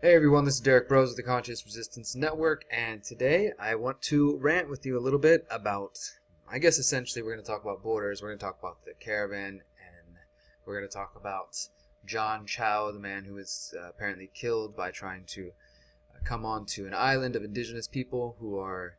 Hey everyone, this is Derrick Broze of the Conscious Resistance Network, and today I want to rant with you a little bit about, I guess essentially we're going to talk about borders, we're going to talk about the caravan, and we're going to talk about John Chau, the man who was apparently killed by trying to come onto an island of indigenous people who are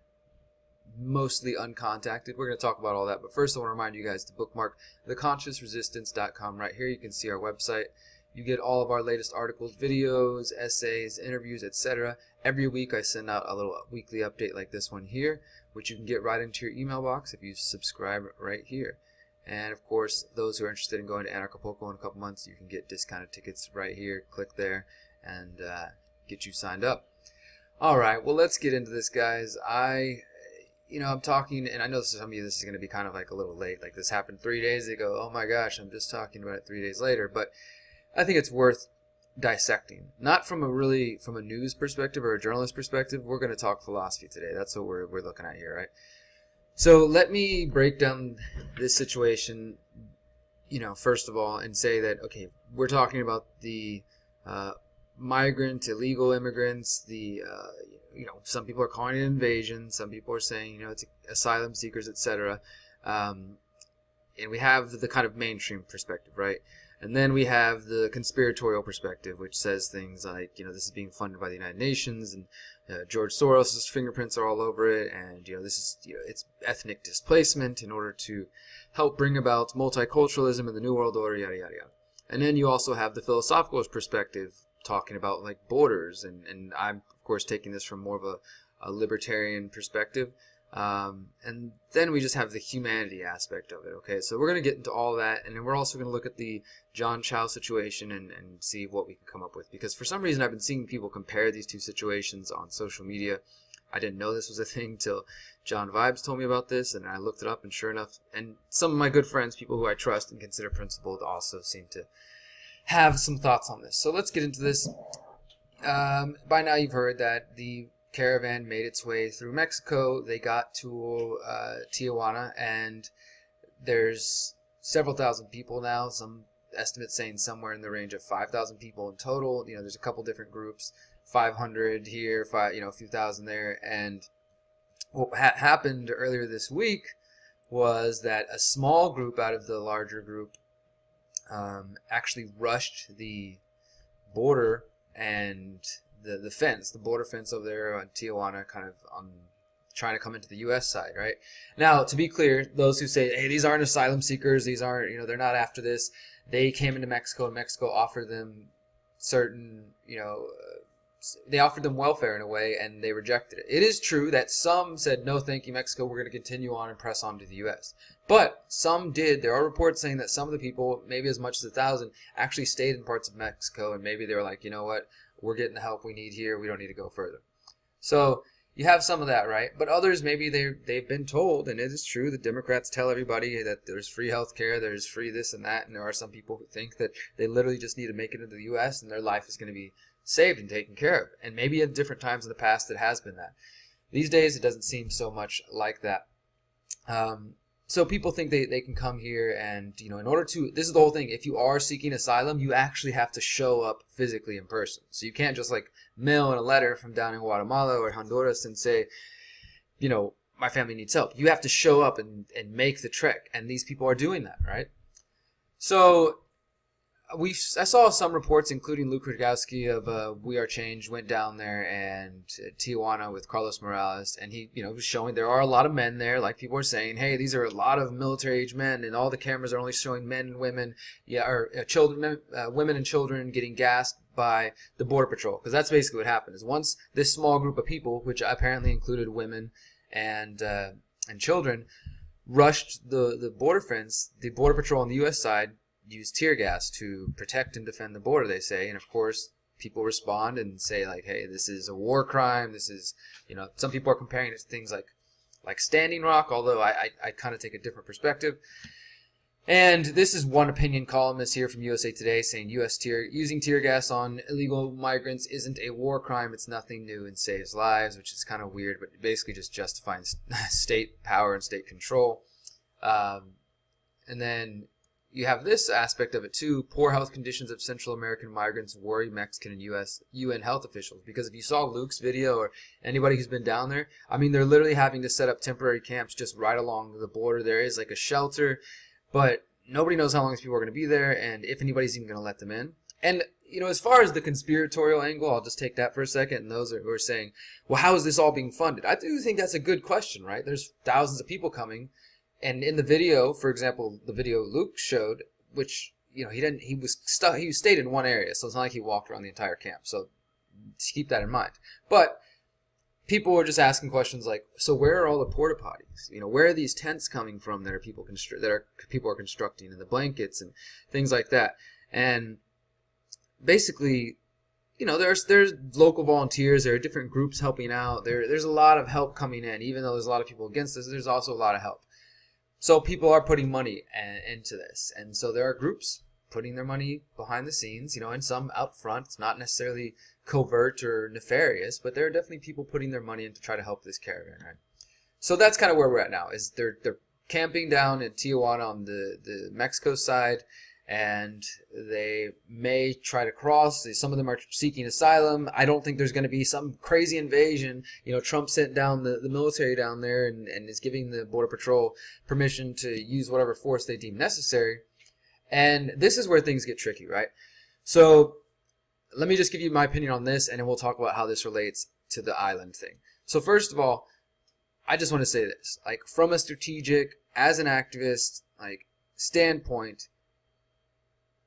mostly uncontacted. We're going to talk about all that, but first I want to remind you guys to bookmark theconsciousresistance.com. Right here you can see our website. You get all of our latest articles, videos, essays, interviews, etc. Every week I send out a little weekly update like this one here, which you can get right into your email box if you subscribe right here. And of course, those who are interested in going to Acapulco in a couple months, you can get discounted tickets right here. Click there and get you signed up. Alright, well let's get into this, guys. I'm talking, and I know some of you, this is going to be kind of like a little late. Like this happened 3 days ago. Oh my gosh, I'm just talking about it 3 days later. But I think it's worth dissecting. Not from a news perspective or a journalist perspective. We're going to talk philosophy today. That's what we're looking at here, right? So let me break down this situation, first of all, and say that, okay, we're talking about the migrant, illegal immigrants, some people are calling it invasion, some people are saying, it's asylum seekers, etc. And we have the kind of mainstream perspective, right? And then we have the conspiratorial perspective, which says things like, this is being funded by the United Nations, and George Soros' fingerprints are all over it, and this is it's ethnic displacement in order to help bring about multiculturalism in the New World Order, yada yada yada. And then you also have the philosophical perspective, talking about like borders, and I'm of course taking this from more of a libertarian perspective. And then we just have the humanity aspect of it. Okay, so we're going to get into all that, and then we're also going to look at the John Chau situation and see what we can come up with, because for some reason I've been seeing people compare these two situations on social media. I didn't know this was a thing till John Vibes told me about this, and I looked it up, and sure enough, and some of my good friends, people who I trust and consider principled, also seem to have some thoughts on this. So let's get into this. By now you've heard that the caravan made its way through Mexico. They got to Tijuana, and there's several thousand people now. Some estimates saying somewhere in the range of 5,000 people in total. There's a couple different groups, 500 here, a few thousand there. And what happened earlier this week was that a small group out of the larger group actually rushed the border and the fence, the border fence over there on Tijuana, kind of trying to come into the U.S. side, right? Now, to be clear, those who say, hey, these aren't asylum seekers, these aren't, they're not after this, they came into Mexico, and Mexico offered them certain, they offered them welfare in a way, and they rejected it. It is true that some said, no, thank you, Mexico, we're going to continue on and press on to the U.S. But some did. There are reports saying that some of the people, maybe as much as 1,000, actually stayed in parts of Mexico, and maybe they were like, you know what, we're getting the help we need here, we don't need to go further. So you have some of that, right? But others, maybe they've been told, and it is true, the Democrats tell everybody that there's free health care, there's free this and that, and there are some people who think that they literally just need to make it into the U.S. and their life is going to be saved and taken care of. And maybe at different times in the past it has been that. These days it doesn't seem so much like that. So people think they can come here and, in order to, this is the whole thing, if you are seeking asylum, you actually have to show up physically in person. So you can't just like mail in a letter from down in Guatemala or Honduras and say, my family needs help. You have to show up and make the trek, and these people are doing that, right? So I saw some reports, including Luke Rogowski of We Are Change, went down there and Tijuana with Carlos Morales, and he, was showing there are a lot of men there. Like people are saying, hey, these are a lot of military-age men, and all the cameras are only showing men and women, children, women and children getting gassed by the Border Patrol, because that's basically what happened. Is once this small group of people, which apparently included women and children, rushed the border fence, the Border Patrol on the U.S. side use tear gas to protect and defend the border, they say, and of course people respond and say like, hey, this is a war crime, this is, some people are comparing it to things like Standing Rock, although I kind of take a different perspective. And this is one opinion columnist here from USA Today saying using tear gas on illegal migrants isn't a war crime, it's nothing new and saves lives, which is kind of weird, but basically just justifying state power and state control. And then you have this aspect of it too. Poor health conditions of Central American migrants worry Mexican and U.S. UN health officials. Because if you saw Luke's video or anybody who's been down there, I mean, they're literally having to set up temporary camps just right along the border. There is like a shelter, but nobody knows how long these people are going to be there and if anybody's even going to let them in. And, you know, as far as the conspiratorial angle, I'll just take that for a second. And those who are saying, well, how is this all being funded? I do think that's a good question, right? There's thousands of people coming. And in the video, for example, the video Luke showed, which, you know, he stayed in one area, so it's not like he walked around the entire camp. So keep that in mind. But people were just asking questions like, so where are all the porta potties? You know, where are these tents coming from that people are constructing, and the blankets and things like that? And basically, you know, there's local volunteers, there are different groups helping out. There's a lot of help coming in, even though there's a lot of people against this. There's also a lot of help. So people are putting money into this, and so there are groups putting their money behind the scenes, you know, and some out front. It's not necessarily covert or nefarious, but there are definitely people putting their money in to try to help this caravan, right? So that's kind of where we're at now. Is they're camping down in Tijuana on the Mexico side, and they may try to cross. Some of them are seeking asylum. I don't think there's going to be some crazy invasion. You know, Trump sent down the military down there and is giving the Border Patrol permission to use whatever force they deem necessary. And this is where things get tricky, right? So let me just give you my opinion on this, and then we'll talk about how this relates to the island thing. So first of all, I just want to say this. Like, from a strategic, as an activist, like, standpoint,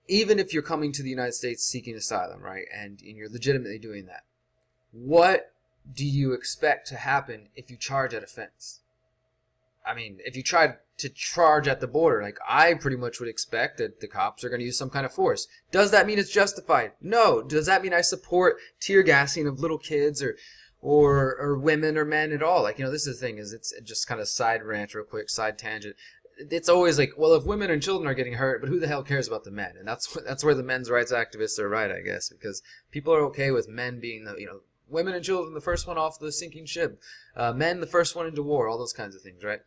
even if you're coming to the United States seeking asylum, right, and you're legitimately doing that, what do you expect to happen if you charge at a fence? I mean, if you try to charge at the border, like, I pretty much would expect that the cops are going to use some kind of force. Does that mean it's justified? No. Does that mean I support tear gassing of little kids or women or men at all? Like, you know, this is the thing, is it's just kind of side rant real quick, side tangent. It's always like, well, if women and children are getting hurt, but who the hell cares about the men? And that's where the men's rights activists are right, I guess, because people are okay with men being the, you know, women and children the first one off the sinking ship, men the first one into war, all those kinds of things, right?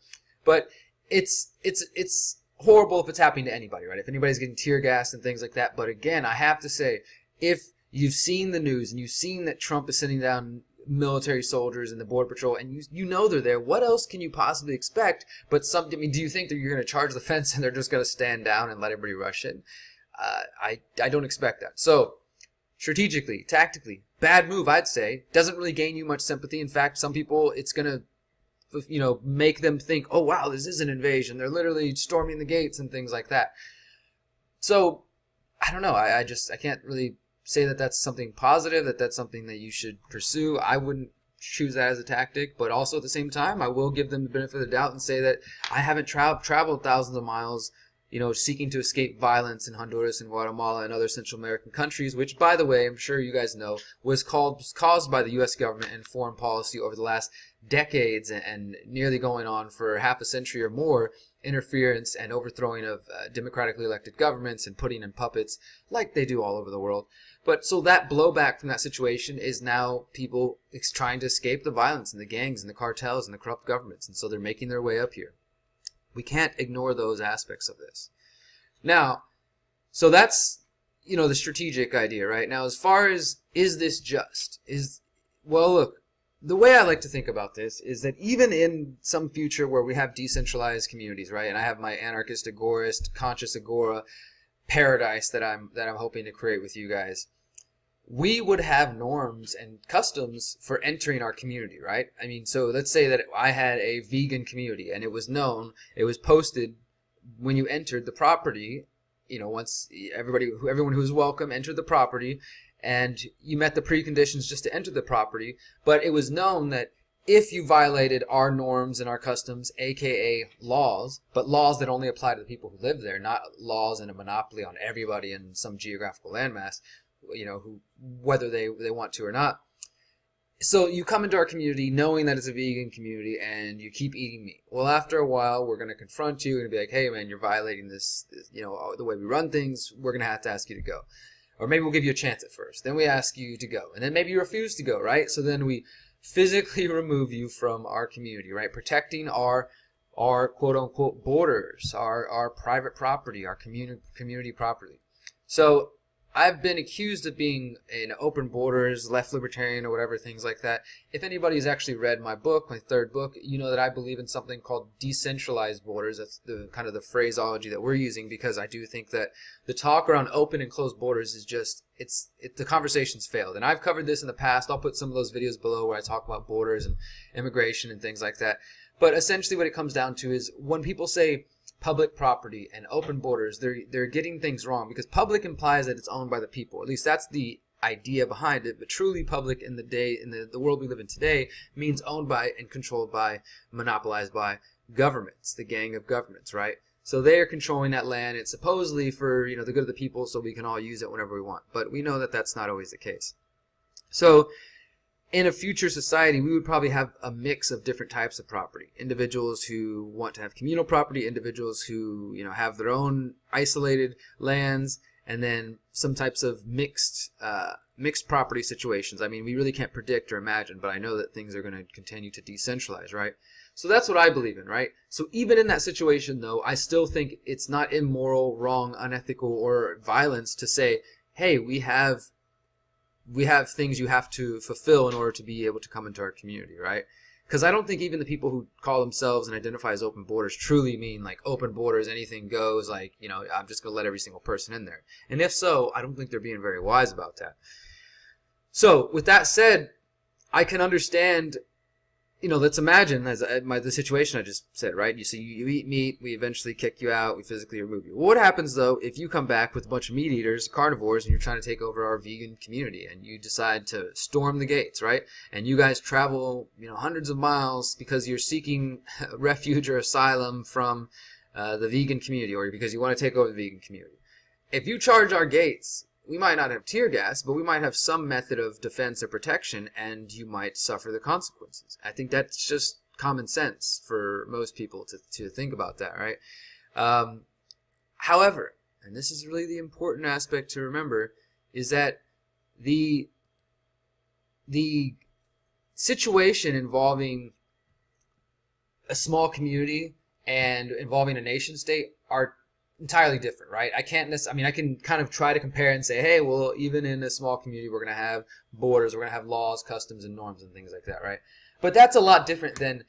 But it's horrible if it's happening to anybody, right? If anybody's getting tear gassed and things like that. But again, I have to say, if you've seen the news and you've seen that Trump is sending down military soldiers and the Border Patrol, and you know they're there, what else can you possibly expect but something? I mean, do you think that you're going to charge the fence and they're just going to stand down and let everybody rush in? I don't expect that. So strategically, tactically, bad move, I'd say. Doesn't really gain you much sympathy. In fact, some people, it's going to, you know, make them think, oh wow, this is an invasion, they're literally storming the gates and things like that. So I don't know, I can't really say that that's something positive, that that's something that you should pursue. I wouldn't choose that as a tactic, but also at the same time, I will give them the benefit of the doubt and say that I haven't traveled thousands of miles, you know, seeking to escape violence in Honduras and Guatemala and other Central American countries, which, by the way, I'm sure you guys know, was caused by the U.S. government and foreign policy over the last decades and nearly going on for half a century or more, interference and overthrowing of democratically elected governments and putting in puppets like they do all over the world. But so that blowback from that situation is now people trying to escape the violence and the gangs and the cartels and the corrupt governments, and so they're making their way up here. We can't ignore those aspects of this. Now, so that's, you know, the strategic idea, right? Now, as far as, is this just? Well, look, the way I like to think about this is that even in some future where we have decentralized communities, right? And I have my anarchist, agorist, conscious agora paradise that I'm hoping to create with you guys. We would have norms and customs for entering our community, right? I mean, so let's say that I had a vegan community and it was known, it was posted when you entered the property, you know, once everyone who was welcome entered the property and you met the preconditions just to enter the property, but it was known that if you violated our norms and our customs, aka laws, but laws that only apply to the people who live there, not laws and a monopoly on everybody in some geographical landmass, you know, whether they want to or not. So you come into our community knowing that it's a vegan community and you keep eating meat. Well, after a while, we're going to confront you and be like, hey man, you're violating this, you know, the way we run things. We're going to have to ask you to go. Or maybe we'll give you a chance at first. Then we ask you to go. And then maybe you refuse to go, right? So then we physically remove you from our community, right? Protecting our our quote-unquote borders, our private property, our community property. So I've been accused of being an open borders, left libertarian, or whatever, things like that. If anybody's actually read my book, my third book, you know that I believe in something called decentralized borders. That's the kind of the phraseology that we're using, because I do think that the talk around open and closed borders is just, the conversation's failed. And I've covered this in the past. I'll put some of those videos below where I talk about borders and immigration and things like that. But essentially what it comes down to is when people say public property and open borders, they're getting things wrong, because public implies that it's owned by the people. At least that's the idea behind it. But truly public in the world we live in today means owned by and controlled by, monopolized by governments, the gang of governments, right? So they are controlling that land. It's supposedly for, you know, the good of the people, so we can all use it whenever we want. But we know that that's not always the case. So in a future society, we would probably have a mix of different types of property. Individuals who want to have communal property, individuals who, you know, have their own isolated lands, and then some types of mixed property situations. I mean, we really can't predict or imagine, but I know that things are going to continue to decentralize, right? So that's what I believe in, right? So even in that situation, though, I still think it's not immoral, wrong, unethical, or violence to say, hey, we have things you have to fulfill in order to be able to come into our community, right? Because I don't think even the people who call themselves and identify as open borders truly mean like open borders, anything goes, like, you know, I'm just going to let every single person in there. And if so, I don't think they're being very wise about that. So with that said, I can understand, you know, let's imagine the situation I just said, right? You eat meat, we eventually kick you out, we physically remove you. Well, what happens, though, if you come back with a bunch of meat eaters, carnivores, and you're trying to take over our vegan community, and you decide to storm the gates, right? And you guys travel, you know, hundreds of miles because you're seeking refuge or asylum from the vegan community, or because you want to take over the vegan community. If you charge our gates, we might not have tear gas, but we might have some method of defense or protection, and you might suffer the consequences. I think that's just common sense for most people to think about that, right? However, and this is really the important aspect to remember, is that the situation involving a small community and involving a nation state are entirely different, right? I can kind of try to compare and say, hey, well, even in a small community, we're going to have borders, we're going to have laws, customs, and norms and things like that, right? But that's a lot different than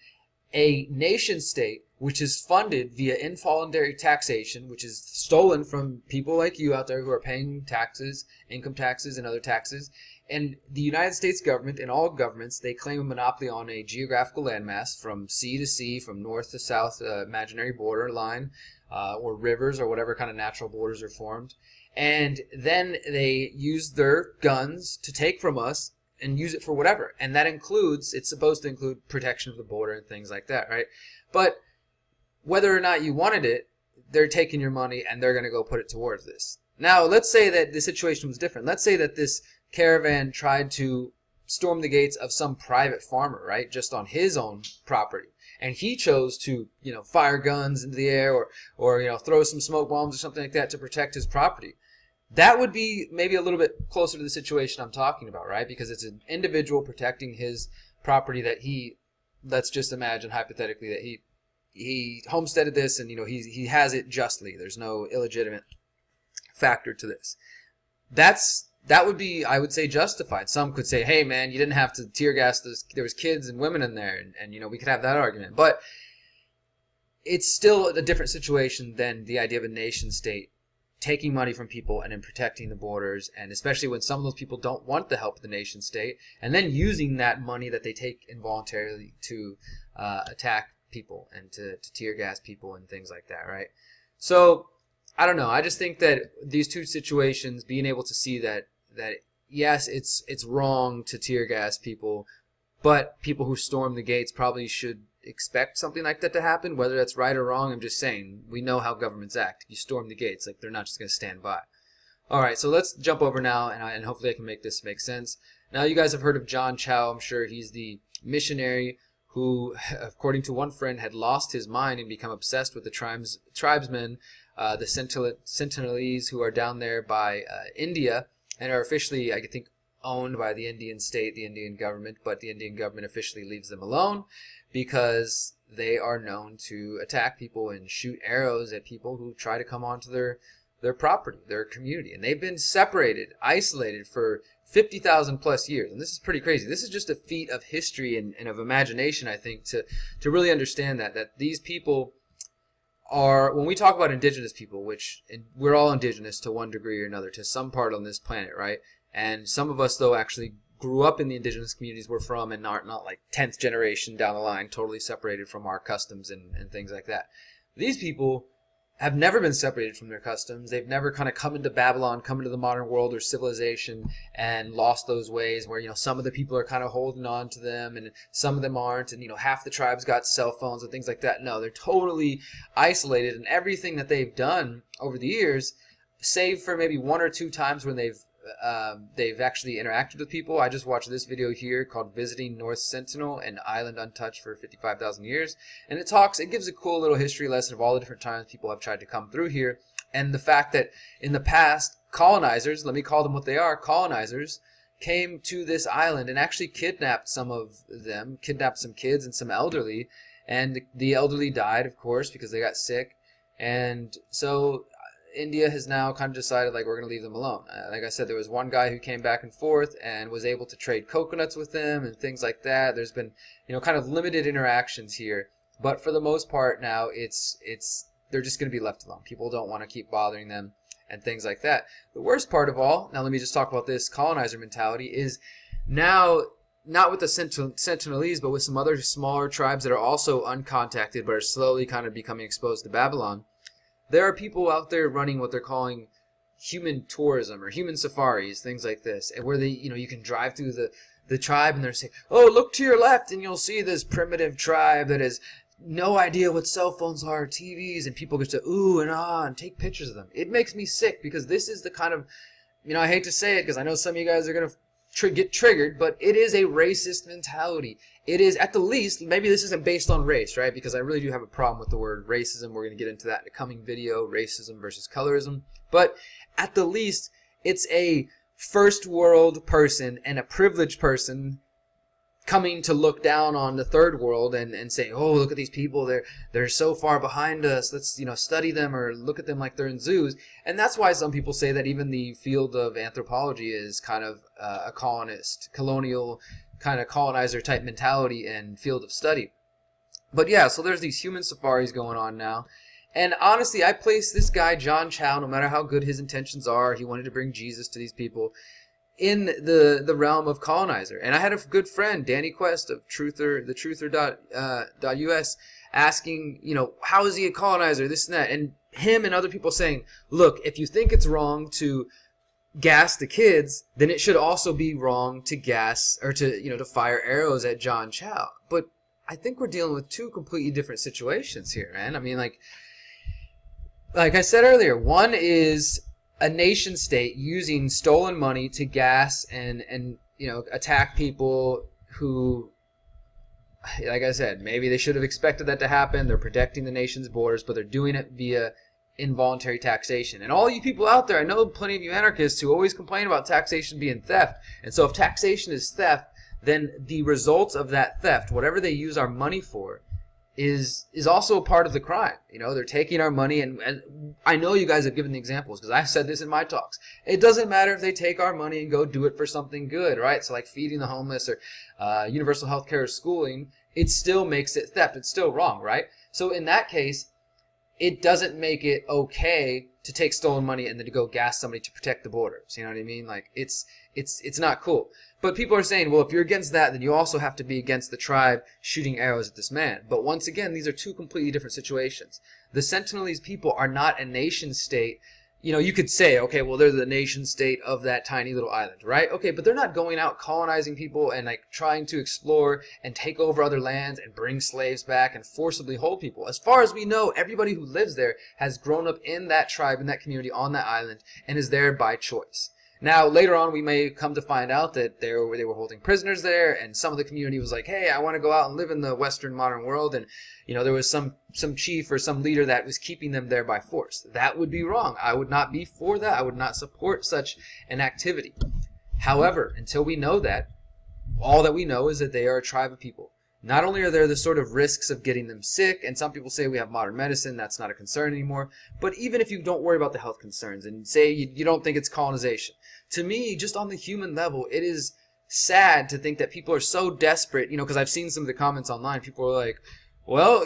a nation state, which is funded via involuntary taxation, which is stolen from people like you out there who are paying taxes, income taxes, and other taxes. And the United States government and all governments, they claim a monopoly on a geographical landmass from sea to sea, from north to south, imaginary border line, or rivers, or whatever kind of natural borders are formed. And then they use their guns to take from us and use it for whatever. And that includes, it's supposed to include protection of the border and things like that, right? But whether or not you wanted it, they're taking your money and they're going to go put it towards this. Now, let's say that the situation was different. Let's say that this caravan tried to storm the gates of some private farmer, right, just on his own property. And he chose to, you know, fire guns into the air or you know, throw some smoke bombs or something like that to protect his property. That would be maybe a little bit closer to the situation I'm talking about, right? Because it's an individual protecting his property that he, let's just imagine hypothetically that he homesteaded this and, you know, he has it justly. There's no illegitimate factor to this. That would be, I would say, justified. Some could say, hey, man, you didn't have to tear gas this. There was kids and women in there, and you know, we could have that argument. But it's still a different situation than the idea of a nation state taking money from people and then protecting the borders, and especially when some of those people don't want the help of the nation state, and then using that money that they take involuntarily to attack people and to tear gas people and things like that, right? So I don't know. I just think that these two situations, being able to see that yes, it's wrong to tear gas people, but people who storm the gates probably should expect something like that to happen. Whether that's right or wrong, I'm just saying, we know how governments act. If you storm the gates, like, they're not just going to stand by. Alright, so let's jump over now, and hopefully I can make this make sense. Now, you guys have heard of John Chau. I'm sure he's the missionary who, according to one friend, had lost his mind and become obsessed with the tribesmen, the Sentinelese, who are down there by India, and are officially, I think, owned by the Indian state, the Indian government, but the Indian government officially leaves them alone because they are known to attack people and shoot arrows at people who try to come onto their property, their community. And they've been separated, isolated for 50,000 plus years. And this is pretty crazy. This is just a feat of history and of imagination, I think, to really understand that these people are, when we talk about indigenous people, which we're all indigenous to one degree or another, to some part on this planet, right? And some of us, though, actually grew up in the indigenous communities we're from and not like 10th generation down the line, totally separated from our customs and things like that. These people have never been separated from their customs. They've never kind of come into Babylon, come into the modern world or civilization and lost those ways where, some of the people are kind of holding on to them and some of them aren't. And, half the tribes got cell phones and things like that. No, they're totally isolated, and everything that they've done over the years, save for maybe one or two times when they've actually interacted with people. I just watched this video here called Visiting North Sentinel, an island untouched for 55,000 years. And it gives a cool little history lesson of all the different times people have tried to come through here. And the fact that in the past, colonizers, let me call them what they are, colonizers, came to this island and actually kidnapped some of them, kidnapped some kids and some elderly. And the elderly died, of course, because they got sick. And so India has now kind of decided, like, we're going to leave them alone. Like I said, there was one guy who came back and forth and was able to trade coconuts with them and things like that. There's been, kind of limited interactions here. But for the most part now, they're just going to be left alone. People don't want to keep bothering them and things like that. The worst part of all, now let me just talk about this colonizer mentality, is now, not with the Sentinelese, but with some other smaller tribes that are also uncontacted but are slowly kind of becoming exposed to Babylon. There are people out there running what they're calling human tourism or human safaris, things like this, and where you can drive through the tribe and they're saying, oh, look to your left and you'll see this primitive tribe that has no idea what cell phones are, TVs, and people get to ooh and ah and take pictures of them. It makes me sick because this is the kind of, I hate to say it because I know some of you guys are going to get triggered, but it is a racist mentality. It is, at the least, maybe this isn't based on race, right? Because I really do have a problem with the word racism. We're going to get into that in a coming video, racism versus colorism. But at the least, it's a first world person and a privileged person coming to look down on the third world and say, oh, look at these people, they're so far behind us, let's study them or look at them like they're in zoos. And that's why some people say that even the field of anthropology is kind of a colonial kind of colonizer type mentality and field of study. But yeah, so there's these human safaris going on now. And honestly, I place this guy John Chau, no matter how good his intentions are, he wanted to bring Jesus to these people, in the realm of colonizer. And I had a good friend, Danny Quest of Truther.us, asking, how is he a colonizer, this and that, and him and other people saying, look, if you think it's wrong to gas the kids, then it should also be wrong to gas or to fire arrows at John Chau. But I think we're dealing with two completely different situations here, man. I mean, like I said earlier, one is a nation state using stolen money to gas and attack people who, like I said, maybe they should have expected that to happen. They're protecting the nation's borders, but they're doing it via involuntary taxation. And all you people out there, I know plenty of you anarchists who always complain about taxation being theft. And so if taxation is theft, then the results of that theft, whatever they use our money for, is also a part of the crime. They're taking our money, and I know you guys have given the examples because I've said this in my talks. It doesn't matter if they take our money and go do it for something good, right? So like feeding the homeless or universal health care or schooling, it still makes it theft. It's still wrong, right? So in that case, it doesn't make it okay to take stolen money and then to go gas somebody to protect the borders. You know what I mean? Like it's not cool. But people are saying, well, if you're against that, then you also have to be against the tribe shooting arrows at this man. But once again, these are two completely different situations. The Sentinelese people are not a nation state. You could say, okay, well, they're the nation state of that tiny little island, right? Okay, but they're not going out colonizing people and like trying to explore and take over other lands and bring slaves back and forcibly hold people. As far as we know, everybody who lives there has grown up in that tribe, in that community, on that island, and is there by choice. Now, later on, we may come to find out that they were holding prisoners there, and some of the community was like, hey, I want to go out and live in the Western modern world, and, there was some chief or some leader that was keeping them there by force. That would be wrong. I would not be for that. I would not support such an activity. However, until we know that, all that we know is that they are a tribe of people. not only are there the sort of risks of getting them sick, and some people say we have modern medicine, that's not a concern anymore, but even if you don't worry about the health concerns and say you don't think it's colonization, to me, just on the human level, it is sad to think that people are so desperate, because I've seen some of the comments online. People are like, well,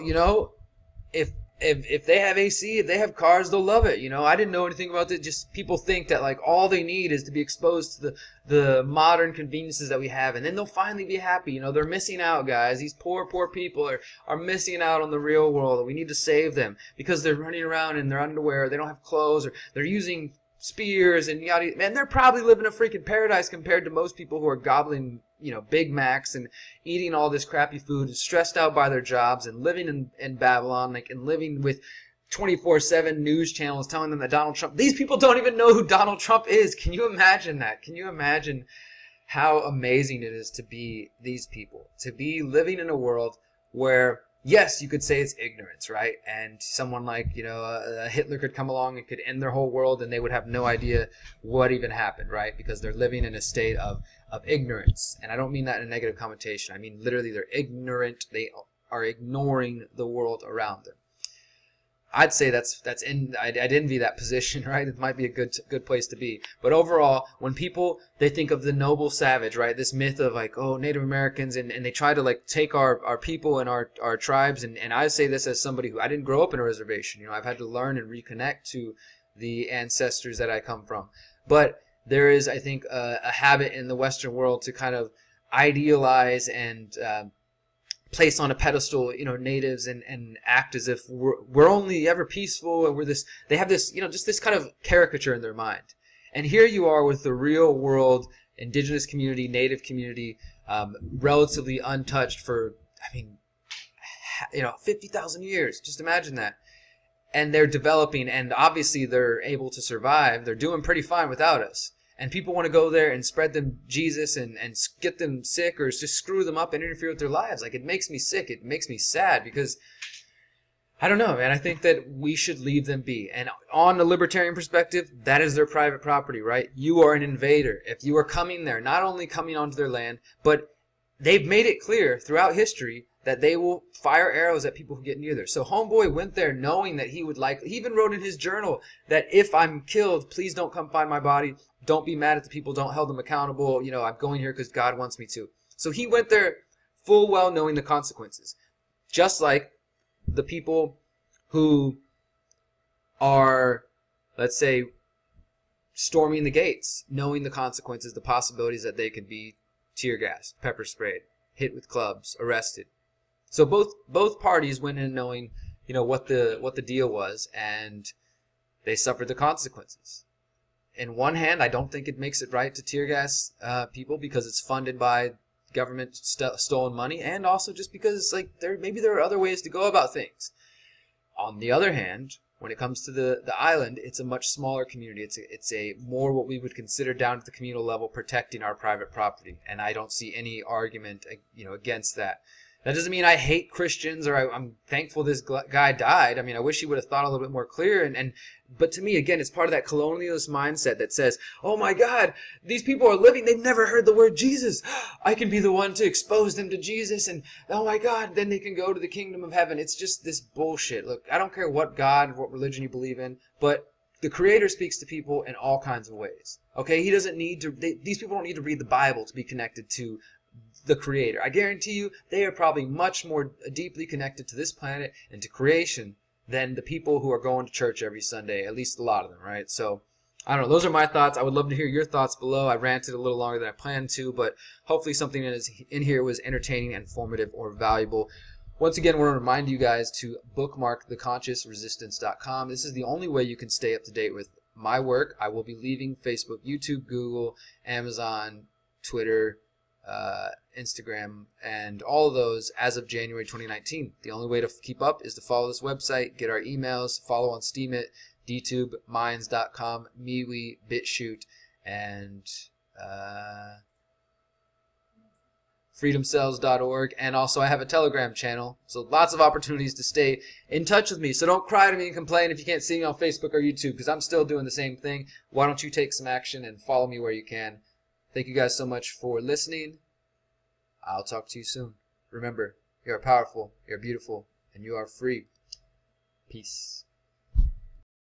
if they have AC, if they have cars, they'll love it. I didn't know anything about it. Just people think that like all they need is to be exposed to the modern conveniences that we have, and then they'll finally be happy. They're missing out, guys. These poor people are missing out on the real world, and we need to save them because they're running around in their underwear, they don't have clothes, or they're using spears and yada. Man, they're probably living a freaking paradise compared to most people who are gobbling Big Macs and eating all this crappy food, stressed out by their jobs, and living in Babylon, and living with 24/7 news channels telling them that Donald Trump. These people don't even know who Donald Trump is. Can you imagine that? Can you imagine how amazing it is to be these people, to be living in a world where, yes, you could say it's ignorance, right? And someone like, Hitler could come along and could end their whole world, and they would have no idea what even happened, right? Because they're living in a state of ignorance. And I don't mean that in a negative connotation. I mean literally they're ignorant. They are ignoring the world around them. I'd say I'd envy that position, right? It might be a good place to be. But overall, when people, they think of the noble savage, right? This myth of like, oh, Native Americans, and they try to like take our people and our tribes, and I say this as somebody who, I didn't grow up in a reservation. I've had to learn and reconnect to the ancestors that I come from. But there is, I think, a habit in the Western world to kind of idealize and place on a pedestal, natives, and act as if we're only ever peaceful, and they have this, just this kind of caricature in their mind. And here you are with the real world, indigenous community, native community, relatively untouched for, 50,000 years. Just imagine that. And they're developing, and obviously they're able to survive. They're doing pretty fine without us. And people want to go there and spread them Jesus and get them sick, or just screw them up and interfere with their lives. Like, it makes me sick. It makes me sad because, I don't know, man. I think that we should leave them be. And on a libertarian perspective, that is their private property, right? You are an invader. If you are coming there, not only coming onto their land, but they've made it clear throughout history that they will fire arrows at people who get near there. So homeboy went there knowing that he even wrote in his journal that if I'm killed, please don't come find my body. Don't be mad at the people. Don't hold them accountable. I'm going here because God wants me to. So he went there full well knowing the consequences. Just like the people who are, let's say, storming the gates, knowing the consequences, the possibilities that they could be tear gassed, pepper sprayed, hit with clubs, arrested. So both parties went in knowing, what the deal was, and they suffered the consequences. In one hand, I don't think it makes it right to tear gas people because it's funded by government stolen money, and also just because maybe there are other ways to go about things. On the other hand, when it comes to the island, it's a much smaller community. It's a more what we would consider down at the communal level, protecting our private property, and I don't see any argument against that. That doesn't mean I hate Christians or I'm thankful this guy died. I wish he would have thought a little bit more clear. But to me, again, it's part of that colonialist mindset that says, oh my God, these people are living. They've never heard the word Jesus. I can be the one to expose them to Jesus. And oh my God, then they can go to the kingdom of heaven. It's just this bullshit. Look, I don't care what God, what religion you believe in, but the Creator speaks to people in all kinds of ways. Okay? He doesn't need to, these people don't need to read the Bible to be connected to the Creator. I guarantee you they are probably much more deeply connected to this planet and to creation than the people who are going to church every Sunday, at least a lot of them, right? So, I don't know. Those are my thoughts. I would love to hear your thoughts below. I ranted a little longer than I planned to, but hopefully something that is in here was entertaining, informative, or valuable. Once again, I want to remind you guys to bookmark theconsciousresistance.com. This is the only way you can stay up to date with my work. I will be leaving Facebook, YouTube, Google, Amazon, Twitter, Instagram, and all of those as of January 2019. The only way to keep up is to follow this website, get our emails, follow on Steemit, DTube, Minds.com, MeWe, BitChute, and freedomcells.org. And also I have a Telegram channel, so lots of opportunities to stay in touch with me. So don't cry to me and complain if you can't see me on Facebook or YouTube, because I'm still doing the same thing. Why don't you take some action and follow me where you can? Thank you guys so much for listening. I'll talk to you soon. Remember, You are powerful, you are beautiful, and you are free. Peace.